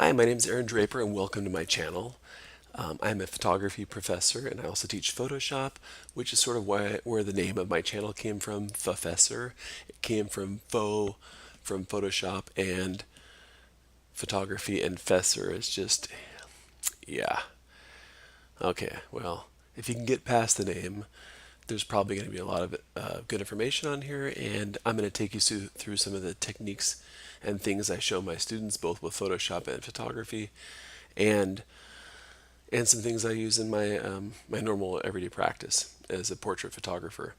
Hi, my name is Aaron Draper and welcome to my channel. I'm a photography professor and I also teach Photoshop, which is sort of where the name of my channel came from, PhoFessor. It came from from Photoshop, and photography, and Fessor is just, yeah. Okay, well, if you can get past the name, there's probably going to be a lot of good information on here, and I'm going to take you through some of the techniques and things I show my students both with Photoshop and photography, and some things I use in my normal everyday practice as a portrait photographer.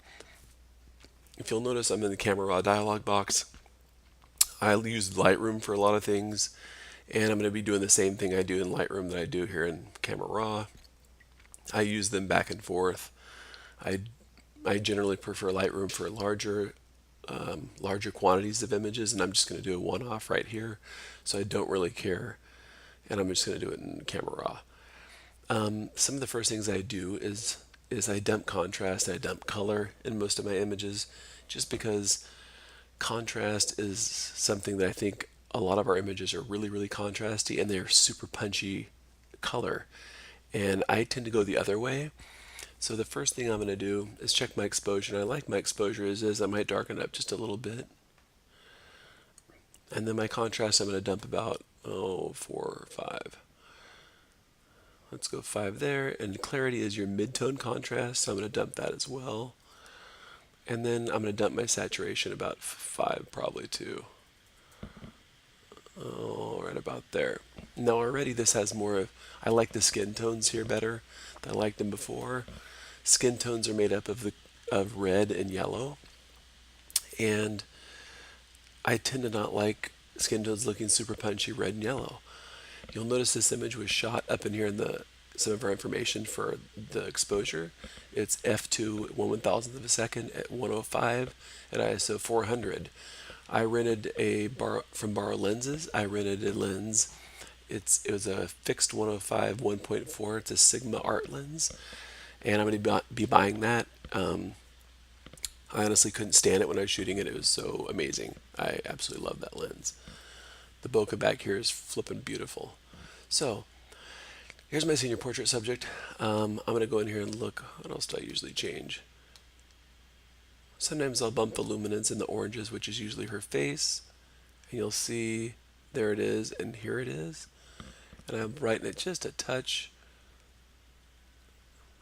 If you'll notice, I'm in the Camera Raw dialog box. I use Lightroom for a lot of things, and I'm going to be doing the same thing I do in Lightroom that I do here in Camera Raw. I use them back and forth. I I generally prefer Lightroom for larger quantities of images, and I'm just going to do a one-off right here, so I don't really care, and I'm just going to do it in Camera Raw. Some of the first things I do is I dump contrast, I dump color in most of my images, just because contrast is something that I think a lot of our images are really contrasty and they're super punchy color, and I tend to go the other way. So the first thing I'm going to do is check my exposure. And I like my exposure as is. I might darken it up just a little bit. And then my contrast, I'm going to dump about, 4 or 5. Let's go 5 there. And clarity is your mid-tone contrast, so I'm going to dump that as well. And then I'm going to dump my saturation about 5 probably too. Oh, right about there. Now already this has more of, I like the skin tones here better than I liked them before. Skin tones are made up of red and yellow, and I tend to not like skin tones looking super punchy red and yellow. You'll notice this image was shot up in here in some of our information for the exposure. It's f2 1/1000th of a second at 105 at ISO 400. I rented from Borrow Lenses. I rented a lens. It was a fixed 105 1.4. It's a Sigma art lens, and I'm going to be buying that. I honestly couldn't stand it when I was shooting it. It was so amazing. I absolutely love that lens. The bokeh back here is flipping beautiful. So here's my senior portrait subject. I'm going to go in here and look. What else do I usually change? Sometimes I'll bump the luminance in the oranges, which is usually her face. And you'll see there it is, and here it is. And I'm brightening it just a touch.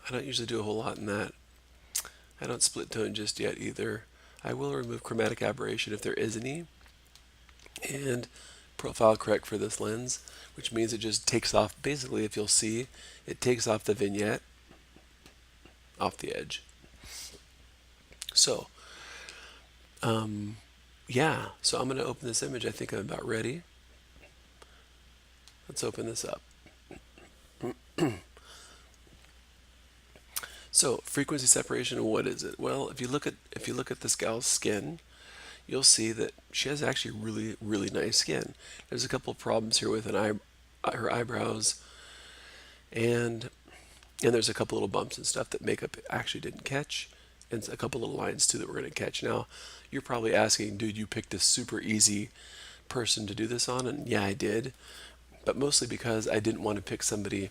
I don't usually do a whole lot in that. I don't split tone just yet either. I will remove chromatic aberration if there is any, and profile correct for this lens, which means it just takes off, basically, if you'll see, it takes off the vignette off the edge. So, yeah, so I'm going to open this image. I think I'm about ready. Let's open this up. So frequency separation, what is it? Well, if you look at this gal's skin, you'll see that she has actually really nice skin. There's a couple of problems here with her eyebrows, and there's a couple little bumps and stuff that makeup actually didn't catch, and a couple little lines too that we're going to catch. Now, you're probably asking, dude, you picked a super easy person to do this on, and yeah, I did, but mostly because I didn't want to pick somebody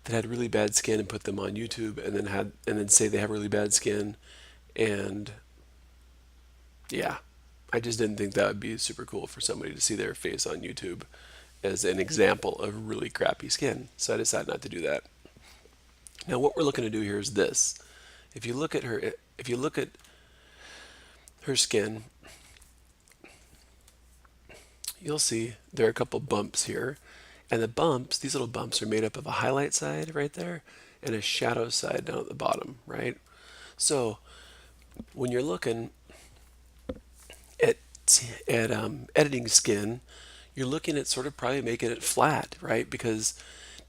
that had really bad skin and put them on YouTube and then say they have really bad skin, and yeah, I just didn't think that would be super cool for somebody to see their face on YouTube as an example of really crappy skin. So I decided not to do that. Now what we're looking to do here is this. If you look at her skin, you'll see there are a couple bumps here. And the bumps, these little bumps are made up of a highlight side right there and a shadow side down at the bottom, right? So when you're looking at editing skin, you're looking at sort of probably making it flat, right? Because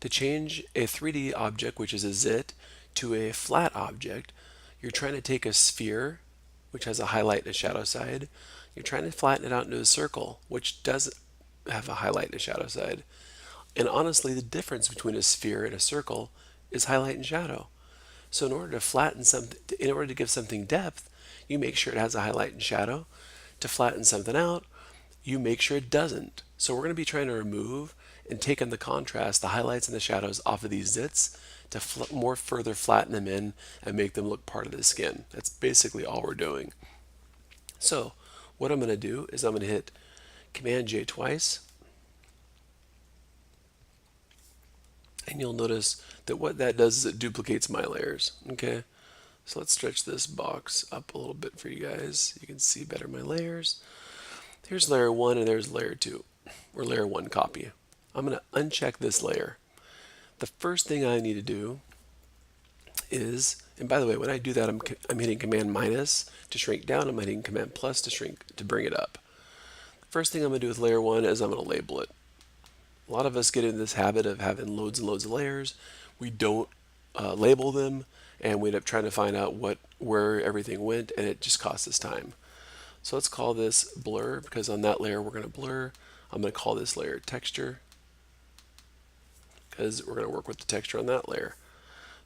to change a 3D object, which is a zit, to a flat object, you're trying to take a sphere, which has a highlight and a shadow side. You're trying to flatten it out into a circle, which does have a highlight and a shadow side. And honestly, the difference between a sphere and a circle is highlight and shadow. So in order to flatten something, in order to give something depth, you make sure it has a highlight and shadow. To flatten something out, you make sure it doesn't. So we're going to be trying to remove and taken the contrast, the highlights and the shadows off of these zits to more further flatten them in and make them look part of the skin. That's basically all we're doing. So what I'm going to do is I'm going to hit Command J twice, and you'll notice that what that does is it duplicates my layers. Okay, so let's stretch this box up a little bit for you guys. You can see better my layers. Here's layer 1 and there's layer 2, or layer 1 copy. I'm going to uncheck this layer. The first thing I need to do is, and by the way, when I do that, I'm hitting Command minus to shrink down. I'm hitting Command plus to shrink to bring it up. The first thing I'm going to do with layer 1 is I'm going to label it. A lot of us get into this habit of having loads and loads of layers. We don't label them, and we end up trying to find out where everything went, and it just costs us time. So let's call this blur, because on that layer we're going to blur. I'm going to call this layer texture, because we're going to work with the texture on that layer.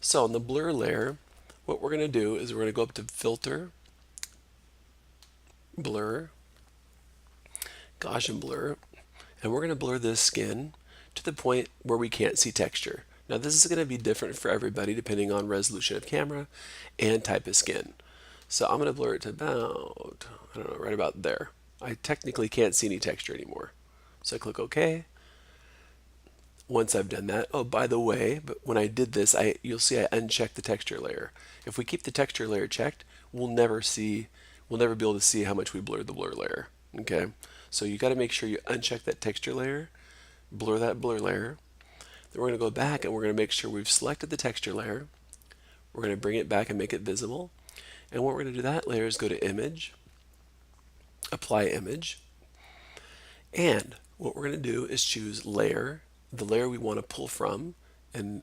So on the blur layer, what we're going to do is we're going to go up to Filter, Blur, Gaussian Blur, and we're going to blur this skin to the point where we can't see texture. Now this is going to be different for everybody depending on resolution of camera and type of skin. So I'm going to blur it to about, I don't know, right about there. I technically can't see any texture anymore. So I click OK. Once I've done that, oh, by the way, but when I did this, you'll see I unchecked the texture layer. If we keep the texture layer checked, we'll never be able to see how much we blurred the blur layer. Okay, so you got to make sure you uncheck that texture layer, blur that blur layer. Then we're going to go back and we're going to make sure we've selected the texture layer. We're going to bring it back and make it visible. And what we're going to do that layer is go to Image, Apply Image, and what we're going to do is choose Layer. The layer we want to pull from and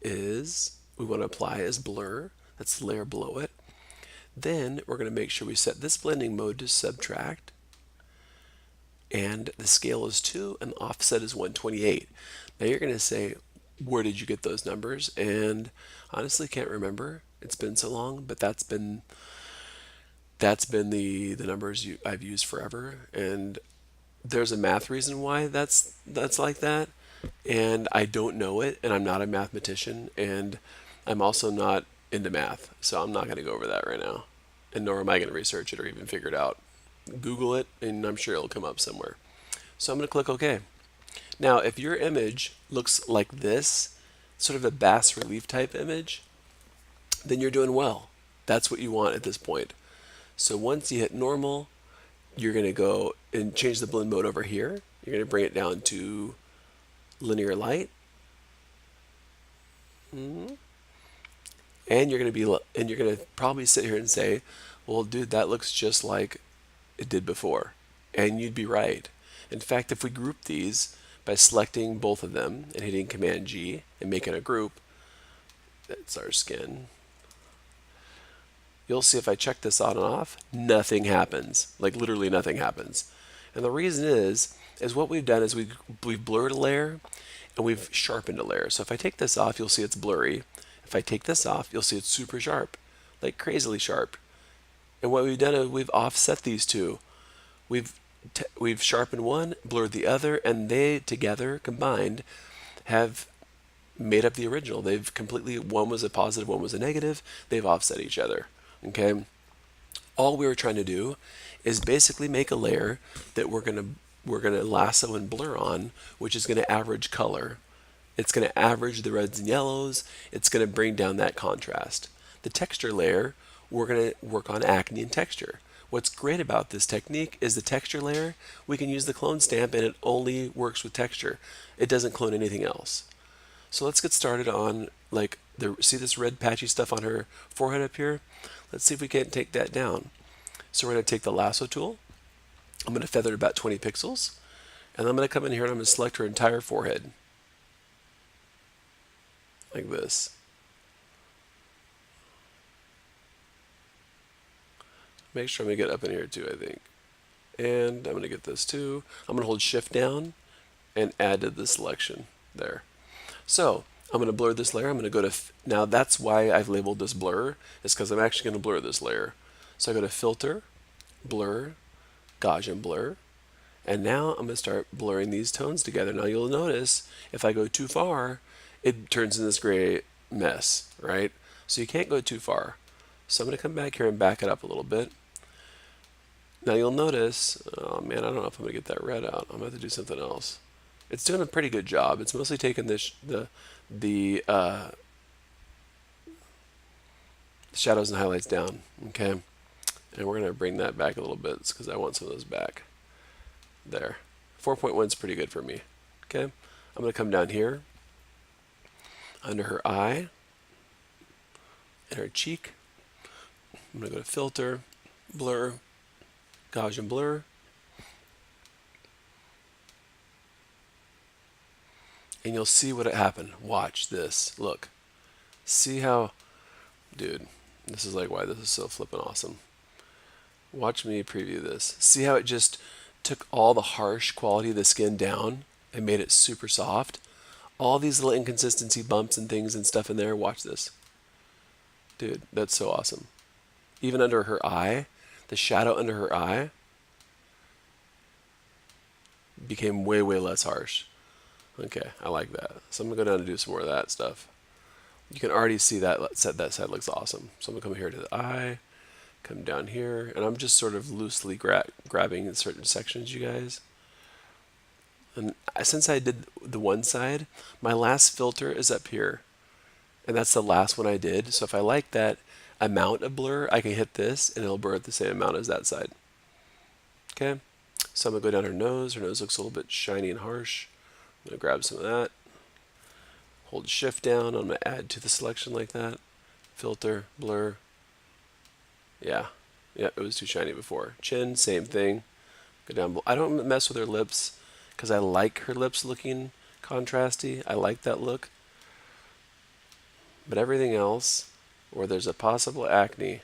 we want to apply as blur. That's the layer below it. Then we're going to make sure we set this blending mode to subtract, and the scale is 2 and the offset is 128. Now you're going to say, where did you get those numbers? And honestly can't remember. It's been so long, but that's been the numbers I've used forever, and there's a math reason why that's like that, and I don't know it, and I'm not a mathematician, and I'm also not into math, so I'm not going to go over that right now, and nor am I going to research it or even figure it out. Google it, and I'm sure it'll come up somewhere. So I'm going to click OK. Now, if your image looks like this, sort of a bas relief type image, then you're doing well. That's what you want at this point. So once you hit normal, you're going to go and change the blend mode over here. You're going to bring it down to linear light. And you're going to probably sit here and say, well, dude, that looks just like it did before. And you'd be right. In fact, if we group these by selecting both of them and hitting Command G and making a group, that's our skin. You'll see if I check this on and off, nothing happens. Like literally nothing happens. And the reason is what we've done is we've blurred a layer and we've sharpened a layer. So if I take this off, you'll see it's blurry. If I take this off, you'll see it's super sharp, like crazily sharp. And what we've done is we've offset these two. We've sharpened one, blurred the other, and they together combined have made up the original. They've completely, one was a positive, one was a negative. They've offset each other. Okay. All we were trying to do is basically make a layer that we're gonna lasso and blur on, which is gonna average color. It's gonna average the reds and yellows. It's gonna bring down that contrast. The texture layer, we're gonna work on acne and texture. What's great about this technique is the texture layer, we can use the clone stamp and it only works with texture. It doesn't clone anything else. So let's get started on, like, see this red patchy stuff on her forehead up here? Let's see if we can't take that down. So we're going to take the lasso tool. I'm going to feather it about 20 pixels. And I'm going to come in here and I'm going to select her entire forehead. Like this. Make sure I'm going to get up in here too, I think. And I'm going to get this too. I'm going to hold Shift down and add to the selection there. So I'm going to blur this layer. I'm going to go to, now that's why I've labeled this blur, is because I'm actually going to blur this layer. So I go to Filter, Blur, Gaussian Blur, And now I'm going to start blurring these tones together. Now you'll notice if I go too far, it turns into this gray mess, right? So you can't go too far. So I'm going to come back here and back it up a little bit. Now you'll notice, oh man, I don't know if I'm going to get that red out. I'm going to have to do something else. It's doing a pretty good job. It's mostly taking this, the shadows and highlights down, okay? And we're going to bring that back a little bit because I want some of those back. There. 4.1 is pretty good for me. Okay, I'm going to come down here under her eye and her cheek. I'm going to go to Filter, Blur, Gaussian Blur. And you'll see what happened. Watch this. Look. See how, dude, this is like why this is so flippin' awesome. Watch me preview this. See how it just took all the harsh quality of the skin down and made it super soft? All these little inconsistency bumps and things and stuff in there. Watch this. Dude, that's so awesome. Even under her eye, the shadow under her eye became way, way less harsh. Okay, I like that. So I'm going to go down and do some more of that stuff. You can already see that side looks awesome. So I'm going to come here to the eye, come down here, and I'm just sort of loosely grabbing in certain sections, you guys. And since I did the one side, my last filter is up here. And that's the last one I did. So if I like that amount of blur, I can hit this and it'll blur at the same amount as that side. Okay, so I'm going to go down her nose. Her nose looks a little bit shiny and harsh. I'm going to grab some of that. Hold shift down. I'm going to add to the selection like that. Filter, blur. Yeah, it was too shiny before. Chin, same thing. Go down below. I don't mess with her lips because I like her lips looking contrasty. I like that look. But everything else, where there's a possible acne,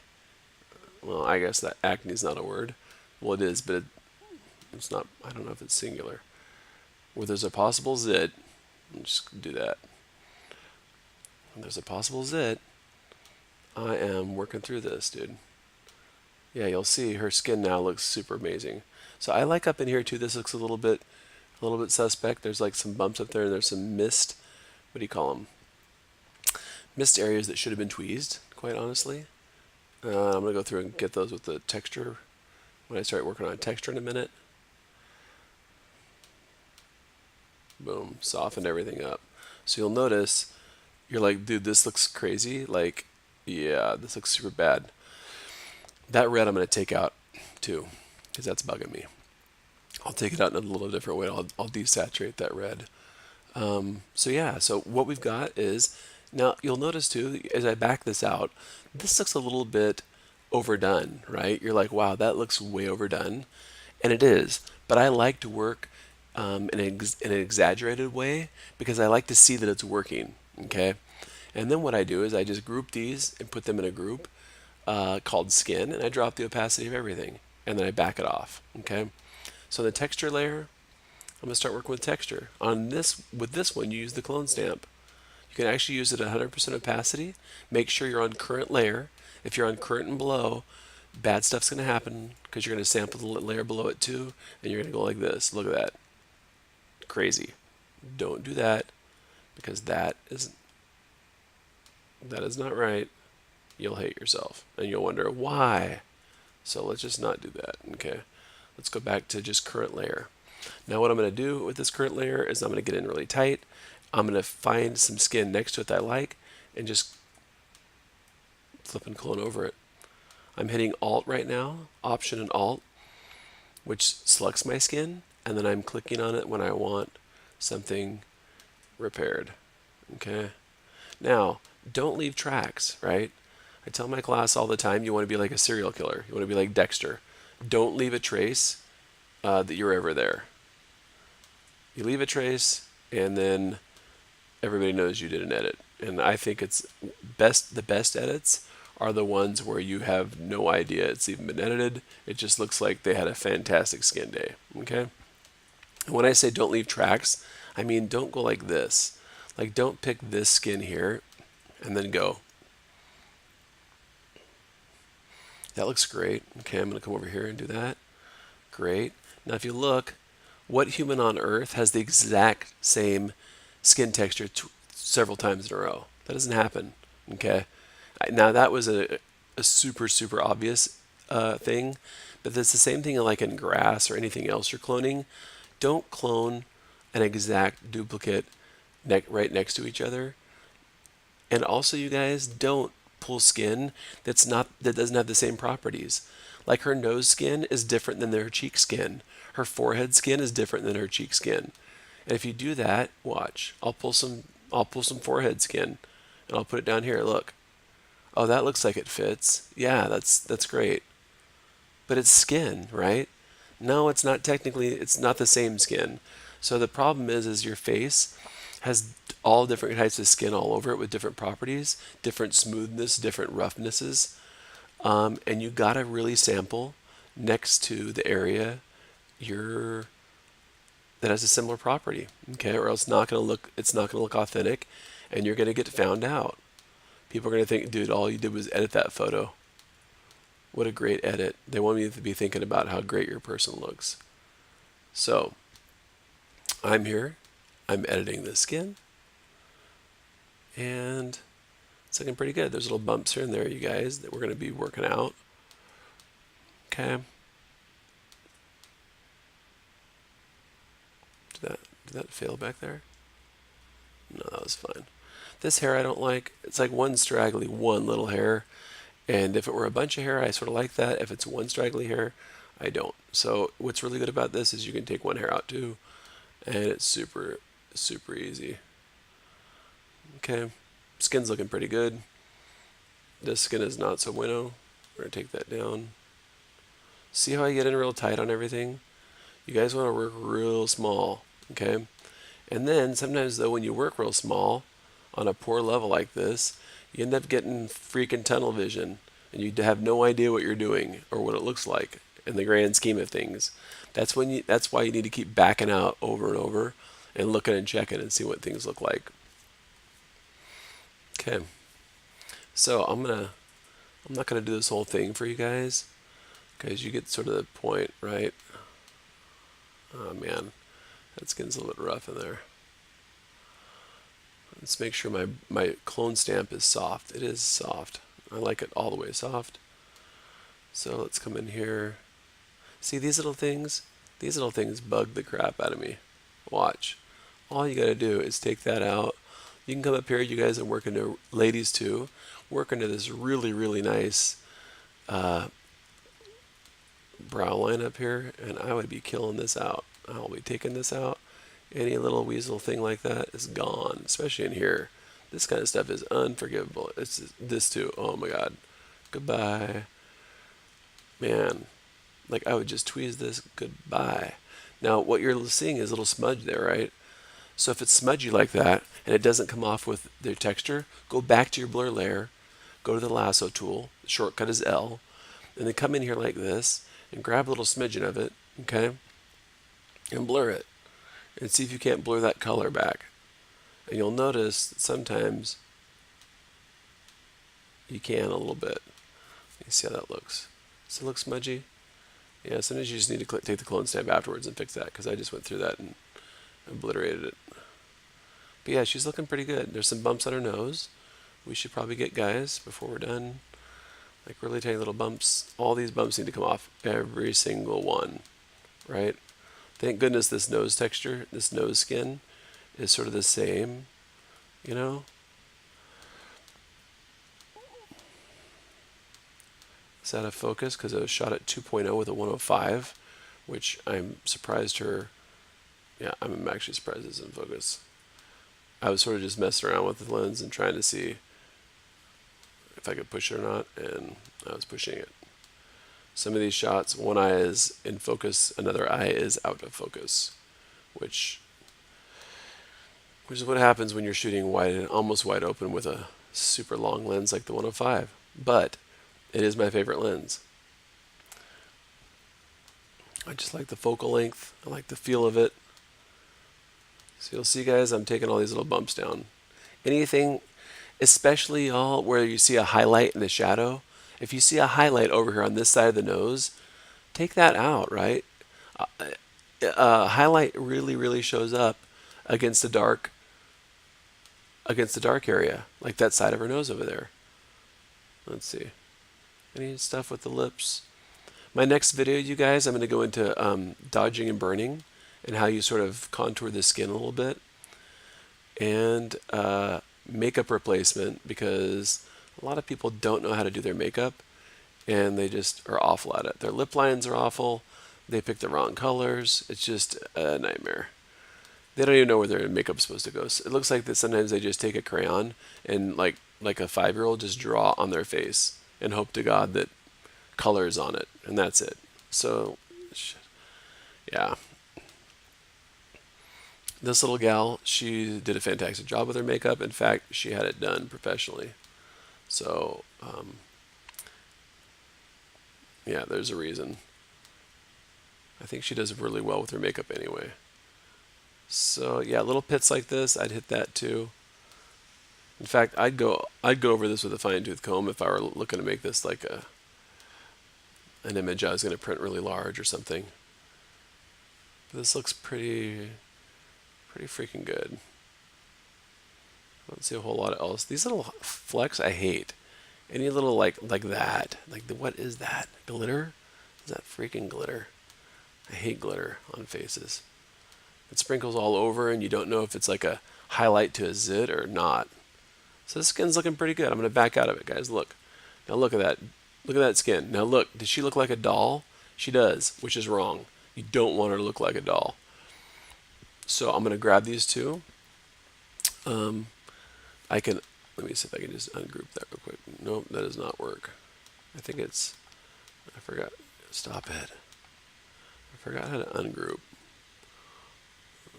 well, I guess that acne is not a word. Well, it is, but it's not, I don't know if it's singular. Where there's a possible zit, I'll just do that. When there's a possible zit, I am working through this, dude. Yeah, you'll see her skin now looks super amazing. So I like up in here too. This looks a little bit suspect. There's like some bumps up there. And there's some mist. What do you call them? Missed areas that should have been tweezed, quite honestly. I'm going to go through and get those with the texture when I start working on texture in a minute. Boom, softened everything up. So you'll notice, you're like, dude, this looks crazy. Like, yeah, this looks super bad. That red I'm going to take out too, because that's bugging me. I'll take it out in a little different way. I'll desaturate that red. So yeah, so what we've got is, now you'll notice too, as I back this out, this looks a little bit overdone, right? You're like, wow, that looks way overdone. And it is, but I like to work in an exaggerated way because I like to see that it's working, okay? And then what I do is I just group these and put them in a group called skin, and I drop the opacity of everything, and then I back it off, okay? So the texture layer, I'm going to start working with texture. On this, with this one, you use the clone stamp. You can actually use it at 100% opacity. Make sure you're on current layer. If you're on current and below, bad stuff's going to happen because you're going to sample the layer below it too, and you're going to go like this. Look at that. Crazy. Don't do that because that is not right. You'll hate yourself and you'll wonder why. So let's just not do that, okay? Let's go back to just current layer. Now what I'm going to do with this current layer is I'm going to get in really tight. I'm going to find some skin next to it that I like and just flip and clone over it. I'm hitting Alt right now, Option and Alt, which selects my skin, and then I'm clicking on it when I want something repaired. Okay? Now, don't leave tracks, right? I tell my class all the time, you want to be like a serial killer. You want to be like Dexter. Don't leave a trace that you're ever there. You leave a trace, and then everybody knows you did an edit. And I think it's the best edits are the ones where you have no idea it's even been edited. It just looks like they had a fantastic skin day. Okay? And when I say don't leave tracks, I mean don't go like this. Like don't pick this skin here and then go. That looks great. Okay, I'm going to come over here and do that. Great. Now if you look, What human on earth has the exact same skin texture several times in a row? That doesn't happen. Okay. Now that was a super, super obvious thing, but it's the same thing like in grass or anything else you're cloning. Don't clone an exact duplicate right next to each other. And also, you guys, don't pull skin that doesn't have the same properties. Like her nose skin is different than her cheek skin. Her forehead skin is different than her cheek skin. And if you do that, watch. I'll pull some forehead skin and I'll put it down here. Look. Oh, that looks like it fits. Yeah, that's great. But it's skin, right? No, it's not technically, it's not the same skin. So the problem is your face has all different types of skin all over it with different properties, different smoothness, different roughnesses. And you gotta really sample next to the area you're that has a similar property, okay? Or else it's not gonna look authentic, and you're gonna get found out. People are gonna think, dude, all you did was edit that photo. What a great edit. They want me to be thinking about how great your person looks. So I'm here. I'm editing the skin. And it's looking pretty good. There's little bumps here and there, you guys, that we're going to be working out. Okay. Did that fail back there? No, that was fine. This hair I don't like. It's like one straggly, one little hair. And if it were a bunch of hair, I sort of like that. If it's one straggly hair, I don't. So what's really good about this is you can take one hair out too, and it's super, super easy. Okay, skin's looking pretty good. This skin is not so bueno. We're gonna take that down. See how I get in real tight on everything? You guys want to work real small, okay? And then sometimes though, when you work real small on a poor level like this, you end up getting freaking tunnel vision, and you have no idea what you're doing or what it looks like in the grand scheme of things. That's why you need to keep backing out over and over and looking and checking and see what things look like. Okay. So I'm not gonna do this whole thing for you guys because you get sort of the point, right? Oh man, that skin's a little bit rough in there. Let's make sure my clone stamp is soft. It is soft. I like it all the way soft. So let's come in here. See these little things? These little things bug the crap out of me. Watch. All you gotta do is take that out. You can come up here, you guys, and work into, ladies too, work into this really, really nice brow line up here, and I would be killing this out. I'll be taking this out. Any little weasel thing like that is gone, especially in here. This kind of stuff is unforgivable. It's this too. Oh my God. Goodbye. Man, like I would just tweeze this goodbye. Now what you're seeing is a little smudge there, right? So if it's smudgy like that and it doesn't come off with the texture, go back to your blur layer, go to the lasso tool, the shortcut is L, and then come in here like this and grab a little smidgen of it, okay, and blur it, and see if you can't blur that color back. And you'll notice that sometimes you can a little bit. You see how that looks? Does it look smudgy? Yeah, sometimes you just need to take the clone stamp afterwards and fix that, because I just went through that and obliterated it. But yeah, she's looking pretty good. There's some bumps on her nose. We should probably get, guys, before we're done, like really tiny little bumps. All these bumps need to come off, every single one, right? Thank goodness this nose texture, this nose skin is sort of the same, you know? Is out of focus because it was shot at 2.0 with a 105, which I'm surprised her. Yeah, I'm actually surprised it's in focus. I was sort of just messing around with the lens and trying to see if I could push it or not, and I was pushing it. Some of these shots, one eye is in focus, another eye is out of focus, which is what happens when you're shooting wide, almost wide open with a super long lens like the 105. But it is my favorite lens. I just like the focal length. I like the feel of it. So you'll see, guys, I'm taking all these little bumps down. Anything, especially y'all, where you see a highlight in the shadow. If you see a highlight over here on this side of the nose, take that out, right? highlight really shows up against the dark area, like that side of her nose over there. Let's see. Any stuff with the lips? My next video, you guys, I'm going to go into dodging and burning and how you sort of contour the skin a little bit, and makeup replacement, because a lot of people don't know how to do their makeup and they just are awful at it. Their lip lines are awful. They pick the wrong colors. It's just a nightmare. They don't even know where their makeup's supposed to go. So it looks like that sometimes they just take a crayon and like a 5-year-old just draw on their face and hope to God that color is on it, and that's it. So yeah, this little gal, she did a fantastic job with her makeup. In fact, she had it done professionally. So yeah, there's a reason. I think she does really well with her makeup anyway. So yeah, little pits like this, I'd hit that too. In fact, I'd go over this with a fine-tooth comb if I were looking to make this like an image I was going to print really large or something. But this looks pretty freaking good. I don't see a whole lot else. These little flecks I hate. Any little like that. Like what is that? Glitter? Is that freaking glitter? I hate glitter on faces. It sprinkles all over and you don't know if it's like a highlight to a zit or not. So the skin's looking pretty good. I'm going to back out of it, guys. Look. Now look at that. Look at that skin. Now look. Does she look like a doll? She does, which is wrong. You don't want her to look like a doll. So I'm going to grab these two. Let me see if I can just ungroup that real quick. Nope, that does not work. I think I forgot. Stop it. I forgot how to ungroup.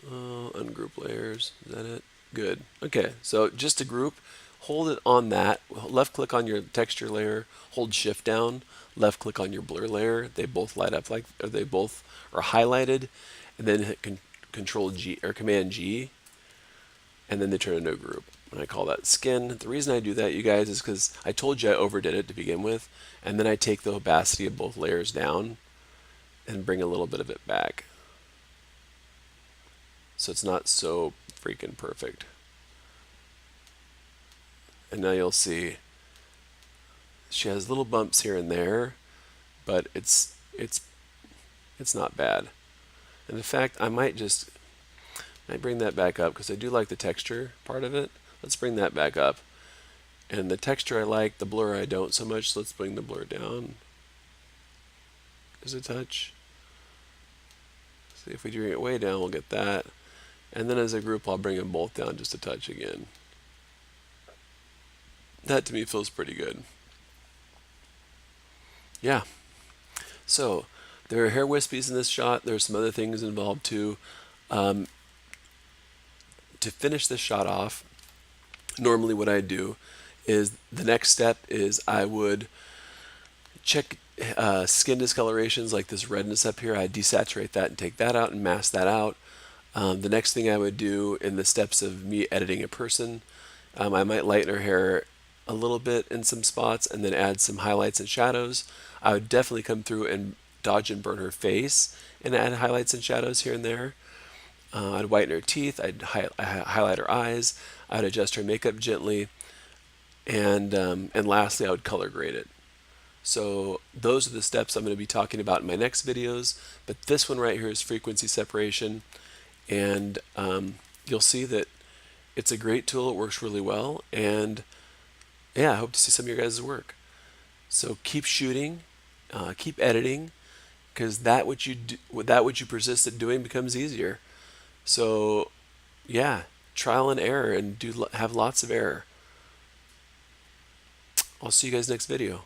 Ungroup layers. Is that it? Good. Okay, so just to group, hold it on that. Left click on your texture layer, hold shift down, left click on your blur layer. They both light up or they both are highlighted, and then hit control G or command G, and then they turn into a group. And I call that skin. The reason I do that, you guys, is because I told you I overdid it to begin with, and then I take the opacity of both layers down and bring a little bit of it back. So it's not so freaking perfect. And now you'll see she has little bumps here and there, but it's not bad. And in fact, I might bring that back up because I do like the texture part of it. Let's bring that back up. And the texture I like, the blur I don't so much. So let's bring the blur down just a touch. See, if we bring it way down, we'll get that. And then as a group, I'll bring them both down just a touch again. That to me feels pretty good. Yeah. So there are hair wispies in this shot. There's some other things involved too. To finish this shot off, normally what I do is the next step is I would check skin discolorations like this redness up here. I desaturate that and take that out and mask that out. The next thing I would do in the steps of me editing a person, I might lighten her hair a little bit in some spots and then add some highlights and shadows. I would definitely come through and dodge and burn her face and add highlights and shadows here and there. I'd whiten her teeth, I'd highlight her eyes, I'd adjust her makeup gently, and lastly I would color grade it. So those are the steps I'm going to be talking about in my next videos, but this one right here is frequency separation, and you'll see that it's a great tool. It works really well, and yeah, I hope to see some of your guys' work. So keep shooting, keep editing, because that which you persist at doing becomes easier. So yeah, trial and error, and have lots of error. I'll see you guys next video.